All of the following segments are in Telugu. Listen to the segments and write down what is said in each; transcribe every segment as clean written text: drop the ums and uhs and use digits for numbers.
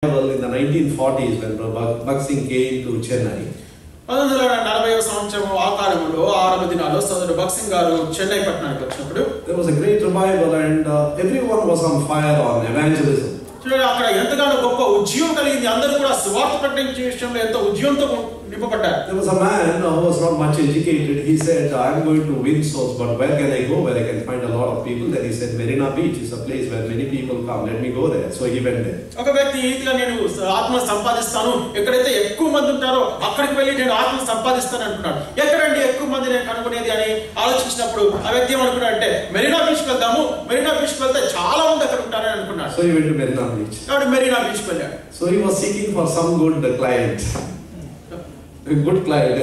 in the 1940s when Bhagat Singh came to Chennai. 1940వ సంవత్సరం ఆ కాలంలో ఆరంభ దినాల్లో సోదరుడు భగత్ సింగ్ గారు చెన్నై పట్టణానికి వచ్చినప్పుడు there was a great revival and everyone was on fire on evangelism. చూడండి అక్కడ ఎంతగానో గొప్ప ఉద్యమం కలిగింది. అందరూ కూడా సువార్త ప్రకటించే విషయంలో ఎంతో ఉద్యమంతో నింపబడ్డారు. There was a man who was not much educated. He said, "I am going to win souls, but where can I go where I can find a lot of people?" Then he said, "Marina Beach is a place where many people come. Let me go there." So he went there. ఒక వ్యక్తి ఈతిగా నేను ఆత్మ సంపాదిస్తాను, ఎక్కడైతే ఎక్కువ మంది ఉంటారో అక్కడికి వెళ్ళి నేను ఆత్మ సంపాదిస్తాను అంటున్నాడు. ఎక్కడండి ఎక్కువ మంది నేను కనుగొనేది అని ఆలోచించినప్పుడు ఆ వ్యక్తి ఏమనుకున్నాడంటే మెరీనా బీచ్ కి వెళ్దాము, మెరీనా బీచ్ కి వెళ్తే చాలా మంది అక్కడ ఉంటారని అనుకున్నాడు. So he went to Marina Beach. కాబట్టి మెరీనా బీచ్ కి వెళ్ళాడు. So he was seeking for some good client. A good client.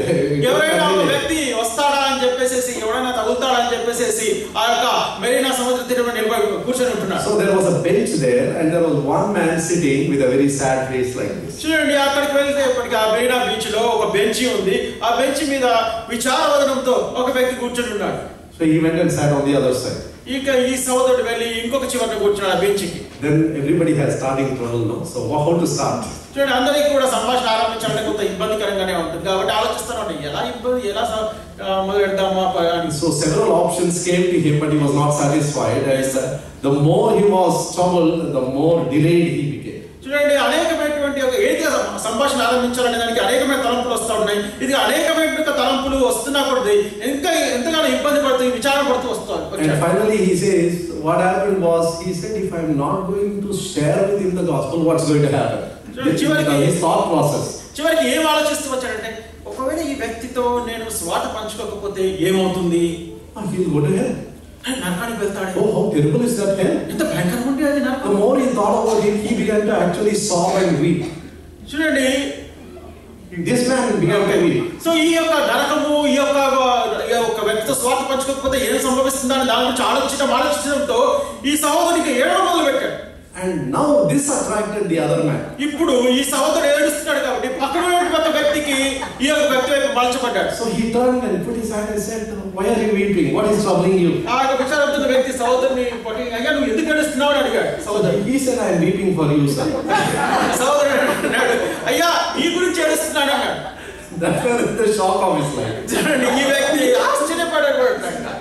ఎవరైనా ఒక వ్యక్తి వస్తాడా అని చెప్పేసి ఎవరైనా తగులుతాడా అని చెప్పేసి ఆ యొక్క మెరీనా సముద్ర తీరంలో నిలబడి కూర్చొని ఉంటున్నాడు. So there was a bench there and there was one man sitting with a very sad face like this. చూడండి అక్కడికి వెళ్తే ఇప్పటికి ఆ మెరీనా బీచ్ లో ఒక బెంచ్ ఉంది. ఆ బెంచ్ మీద విచారవదనంతో ఒక వ్యక్తి కూర్చొని ఉన్నాడు. So he went and sat on the other side. ఇక ఈ సోదరుడు వెళ్ళి ఇంకొక చివరన కూర్చున్నాడు ఆ బెంచ్ కి. Then everybody has starting trouble now. So how to start? చూడండి అందరికీ కూడా సంభాషణ ఆరంభించాలంటే కొంత ఇబ్బందికరంగానే ఉంటుంది. కాబట్టి ఆలోచిస్తాను ఎలా మొదలు పెడదామా అని. So several options came to him, but he was not satisfied. And the more he was troubled, the more delayed he became. చూడండి అనేకమైనటువంటి ఒక ఏది సంభాషణ ఆరంభించాలనే దానికి అనేకమైన తలంపులు వస్తూ ఉన్నాయి. ఇది అనేకమైన తలంపులు వస్తున్నా కూడా ఇంకా ఎంతగానో ఇబ్బంది పడుతూ విచారణ పడుతూ వస్తాడు. And finally he says, what happened was, he said, if I am not going to share with him the gospel, what's going to happen? His thought process. చివరికి ఏం ఆలోచిస్తూ వచ్చాడంటే ఒకవేళ ఈ వ్యక్తితో నేను స్వార్థ పంచుకోకపోతే ఏమవుతుంది? He'll go to hell. నరకానికి వెళ్తాడు. Oh, how terrible is that hell? ఎంత భయంకరంగా ఉంటుంది అది నరకం. The more he thought about it, he began to actually sob and weep. చూడండి this man began to weep. So ఈ యొక్క నరకము ఈ యొక్క వ్యక్తితో స్వార్థ పంచుకోకపోతే ఏం సంభవిస్తుందని దాని గురించి ఆలోచించడంతో ఈ సహోదరునికి ఏడవ మొదలు పెట్టాడు. And now this attracted the other man. ఇప్పుడు ఈ సహోదరుడు ఏడుస్తున్నాడు కాబట్టి పక్కన ఉన్న వ్యక్తికి ఈ యొక్క వ్యక్తి వైపు మలచబడ్డాడు. So he turned and put his hand and said, "Why are you weeping? What is troubling you?" ఆ యొక్క విచారంతున్న వ్యక్తి సహోదరుని పట్టి, "అయ్యా నువ్వు ఎందుకు ఏడుస్తున్నావు?" అని అడిగాడు. సహోదరుడు He said, "I am weeping for you, sir." సహోదరుడు అన్నాడు, "అయ్యా నీ గురించి ఏడుస్తున్నాను" అన్నాడు. That was the shock of his life. చూడండి ఈ వ్యక్తి ఆశ్చర్యపడాడు.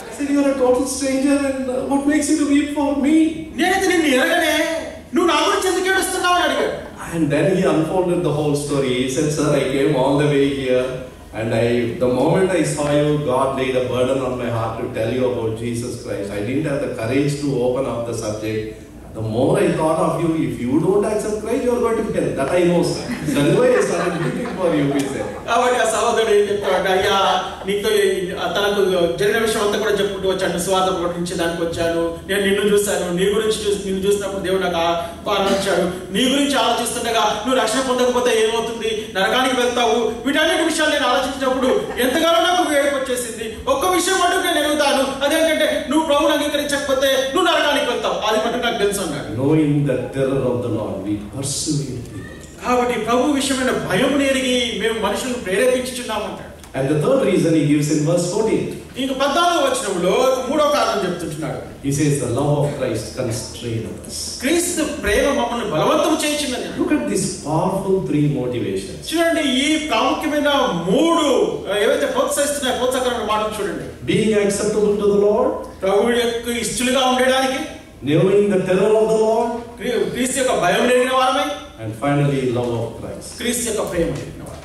He said, "You are a total stranger and what makes you to weep for me?" నేనైతే నిన్ను ఎరగనే, నువ్వు నా గురించి ఎందుకు ఏడుస్తున్నావు అని అడిగాడు. And then he unfolded the whole story. He said, "Sir, I came all the way here and the moment I saw you, God laid a burden on my heart to tell you about Jesus Christ. I didn't have the courage to open up the subject. The more I thought of you, if you don't accept Christ, you are going to hell. That I know, sir. That's why I started weeping for you," he said. కాబట్టి ఆ సహోదరుడు ఏం చెప్తాడు, "అయ్యా నీతో తనకు జరిగిన విషయం అంతా కూడా చెప్పుకుంటూ వచ్చాను, స్వార్థ ప్రకటించడానికి వచ్చాను, నేను నిన్ను చూశాను, నిన్ను చూసినప్పుడు దేవుడు నాకు ఆనందించాడు, నీ గురించి ఆలోచిస్తుండగా నువ్వు రక్షణ పొందకపోతే ఏమవుతుంది, నరకానికి వెళ్తావు, వీటన్నిటి విషయాలు నేను ఆలోచించినప్పుడు ఎంతగానో నాకు ఏడుపు వచ్చేసింది. ఒక్క విషయం మటుకు నేను ఎరుగుతాను, అదేంటంటే నువ్వు ప్రభువుని అంగీకరించకపోతే నువ్వు నరకానికి వెళ్తావు, అది మటుకు నాకు తెలుసు అన్నాడు. Knowing the terror of the Lord, we pursue him. కాబట్టి ప్రభు విషయమైన భయం ఎరిగి మేము మనుషులను ప్రేరేపించుచున్నామంటాడు. And the third reason he gives in verse 14. ఇంక 14వ వచనంలో మూడో కారణం చెప్తుంటున్నాడు. He says the love of Christ constrains us. క్రీస్తు ప్రేమ మమ్మల్ని బలవంతం చేయించినది. Look at these powerful three motivations. చూడండి ఈ ప్రాముఖ్యమైన మూడు ఏవైతే ప్రోత్సహిస్తున్నాయో ప్రోత్సాహకరమైన మాటలు చూడండి. Being acceptable to the Lord, ప్రభువు యొక్క ఇష్టలుగా ఉండడానికి, knowing the terror of the Lord, క్రీస్తు యొక్క భయం లేని వారమై, and finally love of Christ. క్రీస్తు యొక్క ప్రేమ లేని వారు.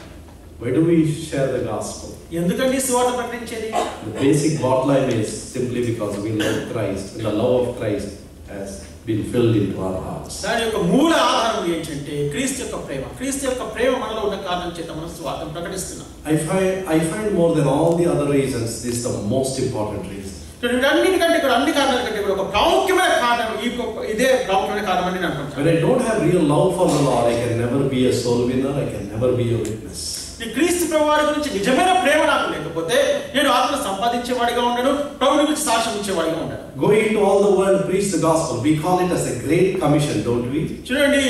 Why do we share the gospel? ఎందుకండి సువార్త ప్రకటించేది? The basic bottom line is simply because we love Christ and the love of Christ has been filled into our hearts. దాని యొక్క మూల ఆధారం ఏంటంటే క్రీస్తు యొక్క ప్రేమ. క్రీస్తు యొక్క ప్రేమ మనలో ఉన్న కారణం చేత మనం సువార్త ప్రకటిస్తున్నాం. I find more than all the other reasons, this is the most important reason. అన్నిటికంటే కూడా అన్ని కారణాల కంటే కూడా ఒక ప్రాముఖ్యమైన కారణం ఇదే ప్రాముఖ్యమైన కారణం అని నేను అనుకుంటున్నాను. When I don't have real love for the Lord, I can never be a soul winner, I can never be a witness. ఈ క్రీస్తు ప్రభువారి గురించి నిజమైన ప్రేమ నాకు లేకపోతే నేను ఆత్మ సంపాదించేవాడిగా ఉండను, ప్రభువుని గురించి సాక్ష్యం ఇచ్చేవాడిగా ఉండను. Go into all the world, preach the gospel. We call it as a great commission, don't we? చూడండి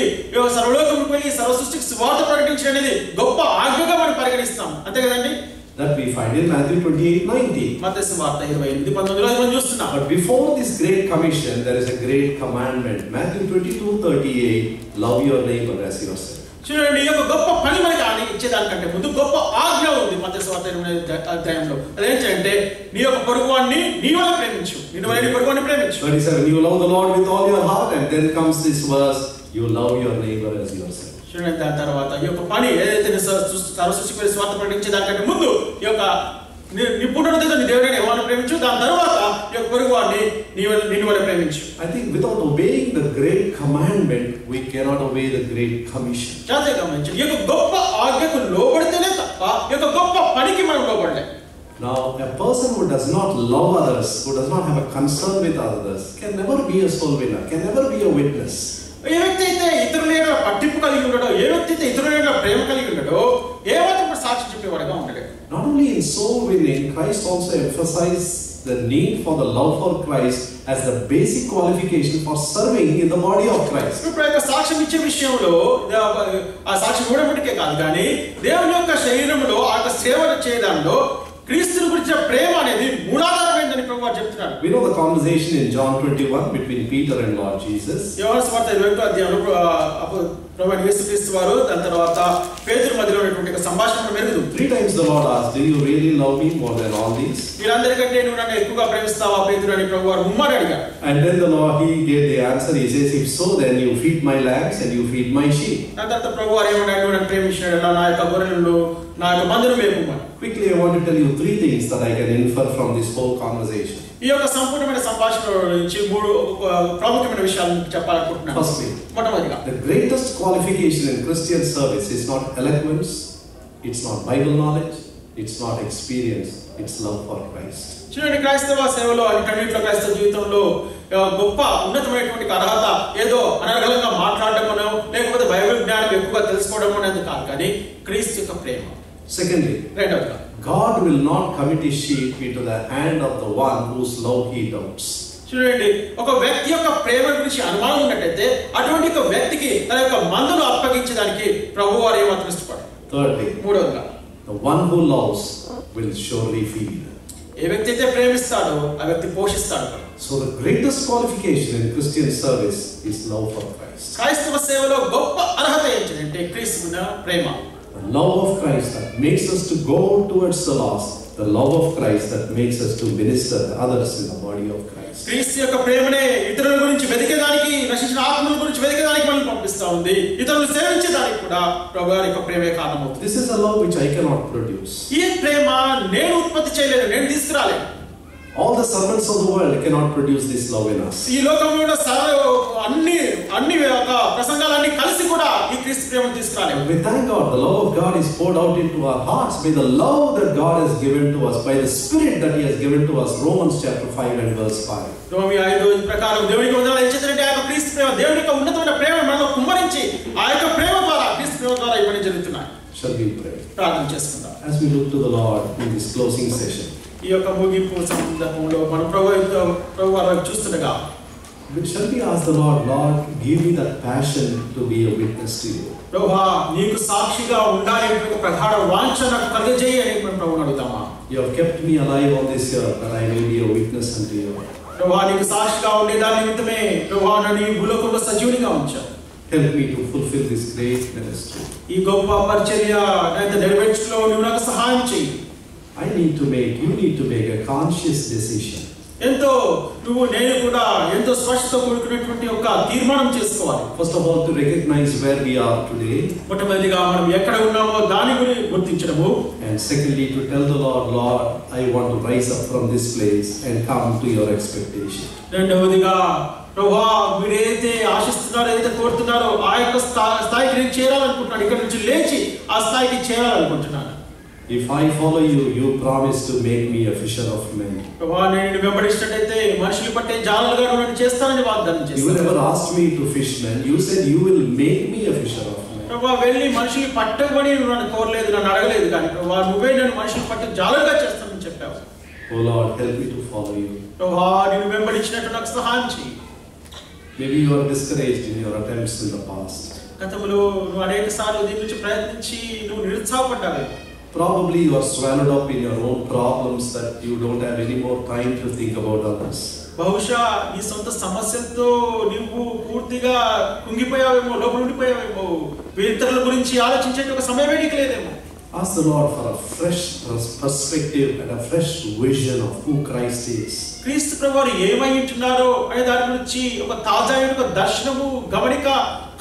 సర్వలోకముకు వెళ్ళి సర్వ సృష్టికి సువార్త ప్రకటించడం అనేది గొప్ప ఆజ్ఞగా మనం పరిగణిస్తాం, అంతే కదండి? that we find in Matthew 28:19. మత్తయి సువార్త 28:19 మనం చూస్తున్నాం. But before this great commission, there is a great commandment. Matthew 22:38, love your neighbor as yourself. చూడండి, ఈ యొక్క గొప్ప పని మనకి ఆయన ఇచ్చేదానికంటే ముందు గొప్ప ఆజ్ఞ ఉంది మత్తయి సువార్త 28 అధ్యాయంలో. అదేంటంటే నీ యొక్క పొరుగువాన్ని నీ వల్ల ప్రేమించు, నిన్ను వల్ల నీ పొరుగువాన్ని ప్రేమించు. 37, you love the Lord with all your heart, and then comes this verse, you love your neighbor as yourself. చూడండి, దాని తర్వాత ఈ యొక్క పని ఏదైతే సర్వసృష్టికి స్వార్థ ప్రకటించే దానికంటే ముందు ఈ యొక్క నిపుణుడితో నీ దేవుడిని ఎవరిని ప్రేమించు, దాని తర్వాత ఈ యొక్క పొరుగువాన్ని నిన్ను వల్ల ప్రేమించు. I think without obeying the great commandment, we cannot obey the great commission. జాగ్రత్తగా గమనించండి, ఈ యొక్క గొప్ప ఆజ్ఞకు లోబడితేనే తప్ప ఈ యొక్క గొప్ప పనికి మనం లోబడలేం. Now, a person who does not love others, who does not have a concern with others, can never be a soul winner, can never be a witness. ఏ వ్యక్తి అయితే ఇతరుల పట్టింపు కలిగి ఉండడో, ఏ వ్యక్తి అయితే ఇతరుల ప్రేమ కలిగి ఉండడో, ఏ మాత్రం సాక్షి చెప్పేవాడుగా ఉండలేదు. Not only in soul winning, Christ also emphasized the need for the love for Christ as the basic qualification for serving in the body of Christ. ఇప్పుడు యొక్క సాక్ష్యం ఇచ్చే విషయంలో ఆ సాక్ష్యం ఇవ్వడమే కాదు, కానీ దేవుని యొక్క శరీరంలో ఆ యొక్క సేవ చేయడంలో క్రీస్తుని గురించిన ప్రేమ అనేది మూలాధారమైందని ప్రభువు చెప్తున్నాడు. We know the conversation in John 21 between Peter and Lord Jesus. యోహాను సువార్త 21వ అధ్యాయంలో ప్రభువు యేసుక్రీస్తు వారు దాని తర్వాత పేతురు మధ్యలో ఉన్నటువంటి సంభాషణ మెరుగుదు. 3 times the Lord asked, "Do you really love me more than all these?" వీరందరికంటే నువ్వు నన్ను ఎక్కువగా ప్రేమిస్తావా పేతురు అని ప్రభువు వారు ముమ్మారు అడిగారు. And then the Lord, he gave the answer. He says, "If so, then you feed my lambs and you feed my sheep." దాని తర్వాత ప్రభువు వారు ఏమన్నాడు, నువ్వు నన్ను ప్రేమించినాడు, నా యొక్క గొర్రెలను నా యొక్క మందను మేపుమని. Quickly, I want to tell you 3 things that I can infer from this whole conversation. ఈ యొక్క సంపూర్ణమైన సంభాషణ నుంచి 3 ప్రాముఖ్యమైన విషయాలను చెప్పాలనుకుంటున్నాను. Firstly, మొట్టమొదటిగా, the greatest qualification in Christian service is not eloquence, it's not Bible knowledge, it's not experience, it's love for Christ. చూడండి, క్రైస్తవ సేవలో అన్నింటిలో క్రైస్తవ జీవితంలో గొప్ప ఉన్నతమైనటువంటి అర్హత ఏదో అనర్గళంగా మాట్లాడటమనో లేకపోతే బైబిల్ జ్ఞానం ఎక్కువగా తెలుసుకోవడం అనేది కాదు, కానీ క్రీస్తు యొక్క ప్రేమ. Secondly, రెండవదిగా, God will not commit his sheep into the hand of the one whose love he doubts. చూడండి, ఒక వ్యక్తి యొక్క ప్రేమ గురించి అనుమానం ఉన్నట్టయితే అటువంటి ఒక వ్యక్తికి తన యొక్క మందును అప్పగించడానికి ప్రభువు వారు ఏమాత్రం ఇష్టపడరు. Thirdly, మూడవదిగా, the one who loves will surely feed. ఏ వ్యక్తి అయితే ప్రేమిస్తాడో ఆ వ్యక్తి పోషిస్తాడు. So the greatest qualification in Christian service is love for Christ. క్రైస్తవ సేవలో గొప్ప అర్హత ఏంటంటే క్రీస్తున ప్రేమ. The love of Christ that makes us to go towards the lost. The love of Christ that makes us to minister to others in the body of Christ. క్రీస్తు యొక్క ప్రేమనే ఇతరుల గురించి వెతికేదానికి, నశించిన ఆత్మల గురించి వెతికేదానికి మనల్ని పంపిస్తా ఉంది. ఇతరులను సేవించేదానికి కూడా ప్రభువు యొక్క ప్రేమే కారణమవుతుంది. This is a love which I cannot produce. ఈ ప్రేమ నేను ఉత్పత్తి చేయలేను, నేను తీసుకురాలేను. All the servants of the world cannot produce this love in us. ఈ లోకంలో అన్ని ప్రసంగాలన్నీ కలిసి కూడా ఈ క్రీస్తు ప్రేమను తీసుకురాలేము. We thank God. The love of God is poured out into our hearts by the love that God has given to us, by the Spirit that He has given to us. Romans chapter 5 and verse 5. రోమీ 5 ప్రకారం దేవునికి వందనాలు ఇచ్చేదంటే ఆ యొక్క క్రీస్తు ప్రేమ, దేవుని యొక్క ఉన్నతమైన ప్రేమ మనలో కుమ్మరించి ఆ యొక్క ప్రేమ ద్వారా క్రీస్తు ప్రేమ ద్వారా ఇవన్నీ జరుగుతున్నాయి. Shall we pray? ప్రార్థన చేసుకుందాం. As we look to the Lord in this closing session, ఈ యొక్క ముగింపు సందర్భంలో మనం ప్రభు వారు చూస్తుండగా shall we ask the Lord, Lord, give me that passion to be a witness to you. ప్రభువా, నీకు సాక్షిగా ఉండాలనే ఒక ప్రగాఢ వాంఛ నాకు కలుగజేయి అని మనం ప్రభువుని అడుగుతామా? You have kept me alive on this earth that I may be a witness unto you. ప్రభువా, నీకు సాక్షిగా ఉండే దాని నిమిత్తమే ప్రభువా నన్ను ఈ భూలోకంలో సజీవునిగా ఉంచావు. Help me to fulfill this great ministry. ఈ గొప్ప పరిచర్య నెరవేర్చడంలో నువ్వు నాకు సహాయం చేయి. You need to make a conscious decision. నేను కూడా ఎంతో స్పష్టత కూడుకున్నటువంటి ఒక తీర్మానం చేసుకోవాలి. First of all, to recognize where we are today. మొట్టమొదటిగా మనం ఎక్కడ ఉన్నామో దాని గురించి గుర్తించడము. And secondly, to tell the Lord, Lord, I want to rise up from this place and come to your expectation. రెండవదిగా, ప్రభువా, మీరైతే ఆశిస్తున్నారో ఏదైతే కోరుతున్నారో ఆ యొక్క స్థాయికి నేను చేరాలనుకుంటున్నాను. ఇక్కడ నుంచి లేచి ఆ స్థాయికి చేరాలనుకుంటున్నాను. If I follow you, you promise to make me a fisher of men. ప్రభువా, నేను వెంబడిస్తున్నట్లయితే మనుషులు పట్టే జాలలుగా నన్ను చేస్తానని వాగ్దానం చేశారు. You never asked me to fish men. You said you will make me a fisher of men. ప్రభువా, వెళ్ళి మనుషులు పట్టమని నన్ను కోరలేదు, నన్ను అడగలేదు, కానీ ప్రభువా నువ్వే నన్ను మనుషులు పట్టే జాలలుగా చేస్తానని చెప్పావు. Oh Lord, help me to follow you. ప్రభువా, నేను వెంబడించినట్టు నాకు సహాయం చేయి. Maybe you are discouraged in your attempts in the past. గతంలో నువ్వు అనేక సార్లు దీని నుంచి ప్రయత్నించి నువ్వు నిరుత్సాహపడ్డావు. Probably you are swallowed up in your own problems that you don't have any more time to think about others. బహుశా నీ సొంత సమస్యలతో నువ్వు పూర్తిగా కుంగిపోయావేమో, లోపల ఉండిపోయావేమో, ఇతరుల గురించి ఆలోచించే ఒక సమయమే నీకు లేదేమో. Ask the Lord for a fresh perspective and a fresh vision of who Christ is. క్రీస్తు ప్రభువారు ఏమై ఉంటున్నారో అనే దాని గురించి ఒక తాజా ఒక దర్శనము గమనిక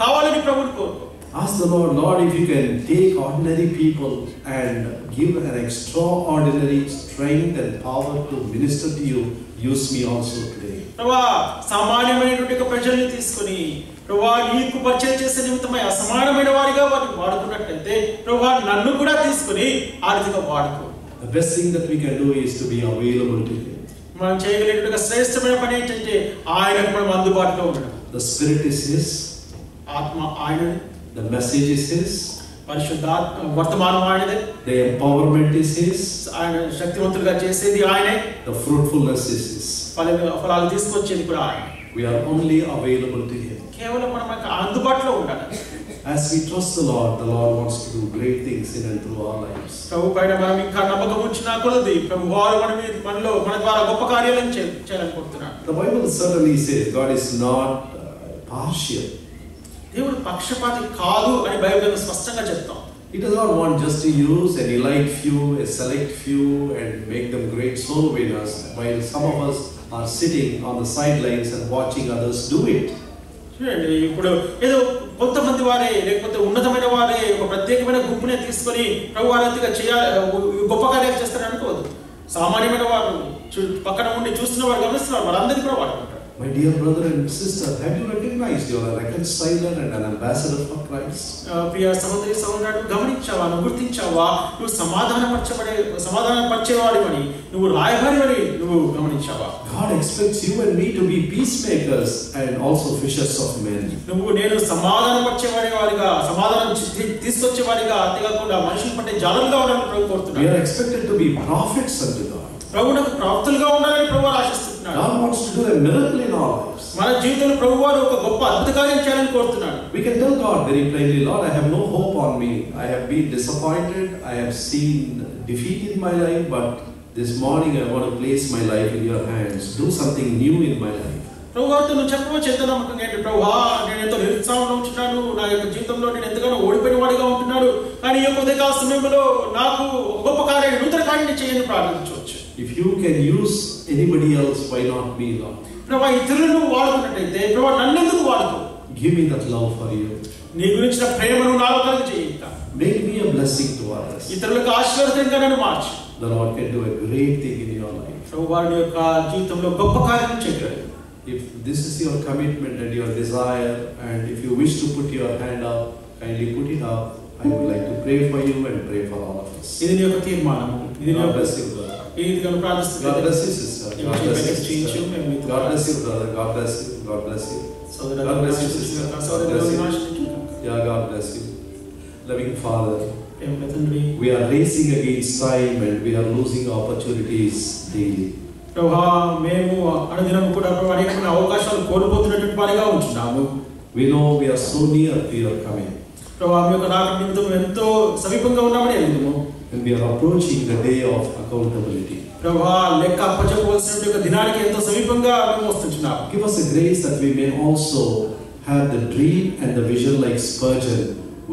కావాలని ప్రభువుని కోరుకో. Ask the Lord, Lord, if you can take ordinary people and give an extraordinary strength and power to minister to you, use me also today. ప్రభువా సామాన్యమైనటువంటి ప్రజల్ని తీసుకొని ప్రభువా నీకు పరిచయం చేసే నిమిత్తమై అసమానమైన వారిగా వారిని వాడుకున్నట్లయితే ప్రభువా నన్ను కూడా తీసుకొని ఆ రీతిగా వాడుకో. The best thing that we can do is to be available to Him. మనం చేయగలిగిన శ్రేష్టమైన పని ఏంటంటే ఆయనకు మనం అందుబాటులో ఉండడం. The Spirit is His. ఆత్మ ఆయనది. The message is His. పరిశుద్ధాత్మ వర్తమానం ఆయనదే. The empowerment is His. ఆయన శక్తివంతులుగా చేసేది ఆయనే. The fruitfulness is His. ఫలాలు తీసుకొచ్చేది కూడా ఆయన. We are only available to Him. కేవలం మనం అందుబాటులో ఉండాలి. As we trust the Lord wants to do great things in and through our lives. ప్రభు పైన మనం ఇంకా నమ్మకం ఉంచినా కొలది ప్రభు వారు మనలో మన ద్వారా గొప్ప కార్యాలను చేయాలనుకుంటున్నాడు. The Bible certainly says God is not partial. దేవుడు పక్షపాతి కాదు అని బైబిల్లో స్పష్టంగా చెప్తాం. He does not want just to use an elite few, a select few, and make them great soul winners, while some of us are sitting on the sidelines and watching others do it. చూడండి, ఇప్పుడు ఏదో కొంతమంది వారే లేకపోతే ఉన్నతమైన వారే ఒక ప్రత్యేకమైన గుంపునే తీసుకొని ప్రభు వారంతిగా గొప్ప కార్యాలు చేస్తారని అనుకోవద్దు. సామాన్యమైన వారు పక్కన ఉండి చూస్తున్న వారు గమనిస్తున్నారు, వారందరినీ కూడా వాడుకుంటారు. My dear brother and sister, have you recognized you are a reconciler and an ambassador for Christ? ప్రియ సహోదరి సహోదరుడు, గమనించావా, నువ్వు గుర్తించావా, నువ్వు సమాధానపరిచేవాడివని, నువ్వు రాయబారివని నువ్వు గమనించావా? God expects you and me to be peacemakers and also fishers of men. నేను సమాధానపరిచేవాడిగా, సమాధానం తీసుకొచ్చేవాడిగా, అంతేకాకుండా మనుషుల పట్ల జాగ్రత్తగా ఉండాలని ప్రభు కోరుతున్నాడు. We are expected to be prophets unto God. ప్రభువునకు ప్రవక్తలుగా ఉండాలని ప్రభువు ఆశిస్తున్నాడు. God wants to do a miracle in our lives. మన జీవితంలో ప్రభువారు ఒక గొప్ప అద్భుత కార్యం చేయాలని కోరుతున్నాడు. We can tell God very plainly, Lord, I have no hope on me. I have been disappointed. I have seen defeat in my life, but this morning I want to place my life in your hands. Do something new in my life. ప్రభువారితో నువ్వు చెప్పవచ్చు ఎంత నమ్మకంగా ఏంటి, ప్రభువా నేను ఎంతో నిరుత్సాహంలో ఉంటున్నాను, నా యొక్క జీవితంలో నేను ఎంతగానో ఓడిపోయిన వాడిగా ఉంటున్నాను, కానీ ఈ యొక్క ఉదయకాల సమయంలో నాకు గొప్ప కార్యం, నూతన కార్యాన్ని చేయని ప్రార్థించవచ్చు. If you can use anybody else, why not me, Lord? ప్రభువా ఇతరులను వాడుకున్నట్టయితే ప్రభువా నన్నెందుకు వాడుకో? Give me that love for you. నీ గురించిన ప్రేమను నాలో కలిగి make me a blessing to others. ఇతరులకు ఆశీర్వాదంగా నన్ను మార్చు. The Lord can do a great thing in your life. ప్రభువా నీ యొక్క జీవితంలో గొప్ప కార్యం చేయగలడు. If this is your commitment and your desire, and if you wish to put your hand up, kindly put it up. I would like to pray for you and pray for all of us. ఇది నీ యొక్క తీర్మానము. ఇది నీ bless you, brother. God bless you, sister. God bless you, sister. God bless you, brother. God bless you. God bless you. God bless you, sister. God bless you. Yeah, God bless you. Loving Father, we are racing against time and we are losing opportunities daily. ప్రభువా మేము అనుదినం కూడా అనేకమైన అవకాశాలు కోల్పోతున్నటువంటి వారిగా ఉంటున్నాము. We know we are so near to your coming. ప్రభువా మీ యొక్క రాకడ నిమిత్తం ఎంతో సమీపంగా ఉన్నామని ఎరుగుము. And we are approaching the day of accountability. ప్రభువా లెక్క అప్పచెప్పవలసిన యొక్క దినానికి ఎంతో సమీపంగా మేము వస్తున్నాము. Give us a grace that we may also have the dream and the vision like Spurgeon,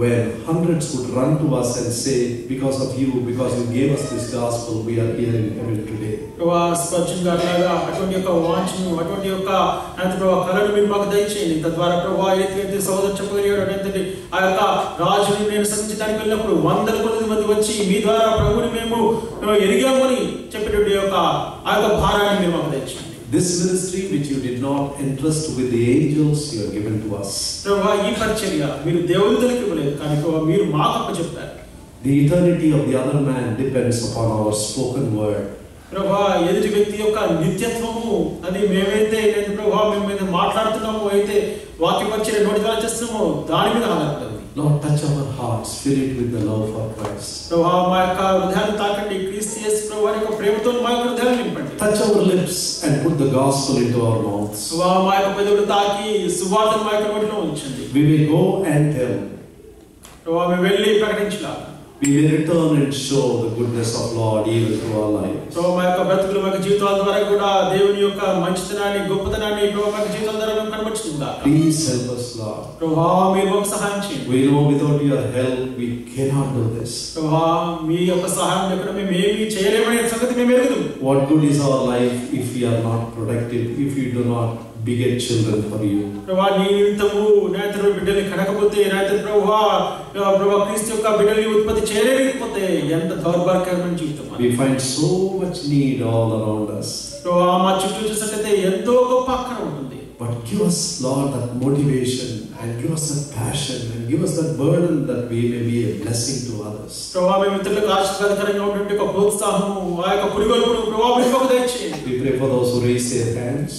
where hundreds would run to us and say, because of you, because you gave us this gospel, we are here in heaven today. ప్రభువా స్పర్శం గారిలాగా అటువంటి యొక్క వాంఛను, అటువంటి యొక్క ప్రభువా కళను మీరు మాకు దయచేయండి. తద్వారా ప్రభువా ఏదైతే సహోదరు చెప్పగలిగాడు అంటే ఆ యొక్క రాజుని నేను సంధించడానికి వెళ్ళినప్పుడు వందల కొద్ది మంది వచ్చి మీ ద్వారా ప్రభువుని మేము ఎరిగామని చెప్పేటువంటి యొక్క ఆ యొక్క భారాన్ని మీరు మాకు దయచేయండి. This ministry which you did not entrust with the angels, you have given to us. ప్రభువా ఈ పరిచర్య మీరు దేవునికి ఇవ్వలేదు, కానీ ప్రభువా మీరు మాకు అప్పచెప్పారు. The eternity of the other man depends upon our spoken word. ప్రభువా ఎదుటి వ్యక్తి యొక్క నిత్యత్వము అది మేమైతే ప్రభువా మేము మీద మాట్లాడుతున్నామో అయితే వాక్య పరిచర్య నోటి ద్వారా చేస్తున్నామో దాని మీద ఆధారపడింది. Lord, touch our hearts, fill it with the love for Christ. ప్రభువా మా యొక్క హృదయాన్ని తాకండి, క్రీస్తు యేసు ప్రభువా యొక్క ప్రేమతో మా యొక్క హృదయాన్ని నింపండి. Touch our lips and put the gospel into our mouths. ప్రభువా మా యొక్క పెదవులు తాకి సువార్త మా యొక్క నోటిలో ఉంచండి. We will go and tell. ప్రభువా మేము వెళ్ళి ప్రకటించాలి. we may return and show the goodness of Lord even through our lives. So మా యొక్క బ్రతుకులు మా జీవితాల ద్వారా కూడా దేవుని యొక్క మంచితనాన్ని గొప్పతనాన్ని మా జీవితాల ద్వారా మేము కనబరుచుకుందాం. Please help us, Lord. ప్రభువా మీరు మాకు సహాయం చేయండి. We know without your help we cannot do this. ప్రభువా మీ యొక్క సహాయం లేకుండా మేము ఏమీ చేయలేమనే సంగతి మేము ఎరుగుదాం. What good is our life if we are not productive, if we do not beget children for you? ప్రభువా నీ నిమిత్తము నాయన బిడ్డల్ని కనకపోతే నాయన ప్రభువా క్రీస్తు యొక్క బిడ్డల్ని ఉత్పత్తి చేయలేకపోతే ఎంత దౌర్భాగ్యకరమైన జీవితం. We find so much need all around us. ప్రభువా మా చుట్టూ చూసినట్లయితే ఎంతో గొప్ప అక్కర ఉంటుంది. But give us, Lord, that motivation and give us that passion and give us that burden that we may be a blessing to others. ప్రభువా మేము ఇతరులకు ఆశీర్వాదకరంగా ఉండే ఒక ప్రోత్సాహము ఆ యొక్క పురిగొల్పును ప్రభువా మీరు మాకు దయచేయండి. We pray for those who raise their hands.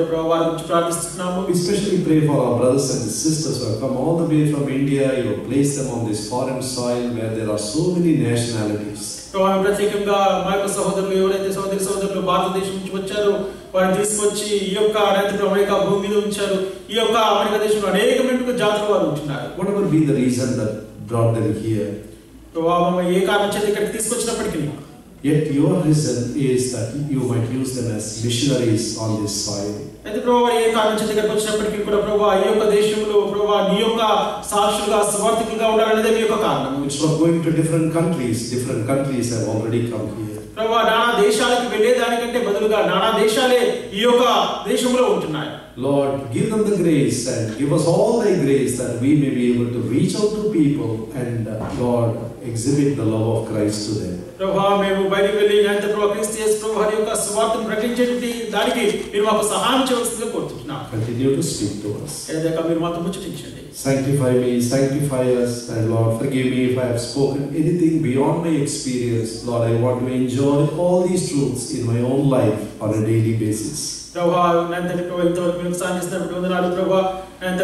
ప్రభువా వారి గురించి ప్రార్థిస్తున్నాము. We especially pray for our brothers and sisters who have come all the way from India. You have placed them on this foreign soil where there are so many nationalities. ప్రభువా ప్రత్యేకంగా మా యొక్క సహోదరులు ఎవరైతే సహోదరులు భారతదేశం నుంచి వచ్చారో వారిని తీసుకొచ్చి ఈ యొక్క అమెరికా భూమి మీద ఉంచారు. ఈ యొక్క అమెరికా దేశంలో అనేక జాతులు వారు ఉంటున్నారు. Whatever be the reason that brought them here, ఏ కారణం చేత ఇక్కడికి తీసుకొచ్చినప్పటికీ, yet your reason is that you might use them as missionaries on this soil. అయితే ప్రభువా ఏ కారణం చేత ఇక్కడికి వచ్చినప్పటికీ కూడా ప్రభువా ఈ యొక్క దేశంలో ప్రభువా నీ యొక్క సాక్షులుగా సువార్థికులుగా ఉండాలనేదే మీ యొక్క కారణం. It's not going to different countries have already come here. ప్రభువా నానా దేశాలకు వెళ్ళేదానికంటే బదులుగా నానా దేశాలే ఈ యొక్క దేశంలో ఉంటున్నాయి. Lord, give them the grace and give us all thy grace that we may be able to reach out to people and Lord, exhibit the love of Christ to them. ప్రభువా మేము బయటికి వెళ్ళి నాయన ప్రభువా క్రీస్తు యేసు ప్రభువారి యొక్క సువార్తను ప్రకటించేటువంటి దానికి మీరు మాకు సహాయం చేయవలసిందిగా కోరుతున్నాం. Continue to speak to us. ఏదైనా మీరు మాతో ముచ్చటించండి. Sanctify me, sanctify us, and Lord, forgive me if I have spoken anything beyond my experience. Lord, I want to enjoy all these truths in my own life on a daily basis. ప్రభువా నాయన ప్రభువా ఇంతవరకు మీకు సాయం చేసినప్పుడు వందనాలు ప్రభువా. నాయన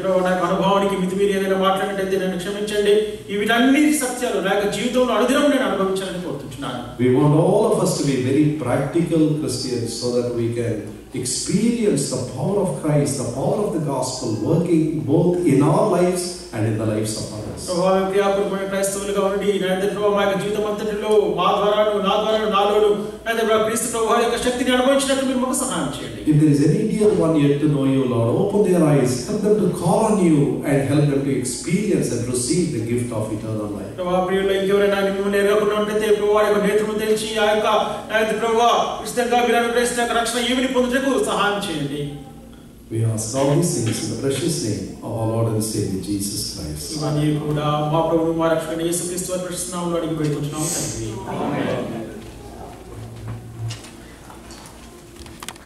ప్రభువా నాకు అనుభవానికి మితిమీరి ఏదైనా మాట్లాడినట్టయితే నన్ను క్షమించండి. వీటన్ని సత్యాలు నా యొక్క జీవితంలో అనుదినం నేను అనుభవించాలని కోరుతున్నాను. We want all of us to be very practical Christians so that we can experience the power of Christ, the power of the gospel working both in our lives and in the lives of others. ప్రభువా క్రియాపూర్వకమైన క్రైస్తవులుగా ఉండి నాయన ప్రభువా మా యొక్క జీవితం అంతటిలో మా ద్వారా నాలోను నాయన ప్రభువా క్రీస్తు ప్రభువా యొక్క శక్తిని అనుభవించినట్టు మీరు మాకు సహాయం చేయండి. If there is any dear one yet to know you, Lord, open their eyes, help them to call on you and help them to experience and receive the gift of eternal life. ప్రభువా ప్రియులు ఇంకెవరైనా మిమ్మల్ని ఎరగకుండా ఉంటే ప్రభువా యొక్క నేత్రము తెరిచి ఆ యొక్క నాయన ప్రభువా ఉచితంగా మీరు అనుగ్రహించిన రక్షణ ఈవిని పొందుటకు సహాయం చేయండి. We ask all these things in the precious name of our Lord and Savior Jesus Christ. ఇవన్నీ కూడా మా ప్రభువు మా రక్షకుడైన యేసుక్రీస్తు వారి ప్రశస్త నామములో అడిగి వేడుకుంటున్నాము తండ్రి. ఆమేన్.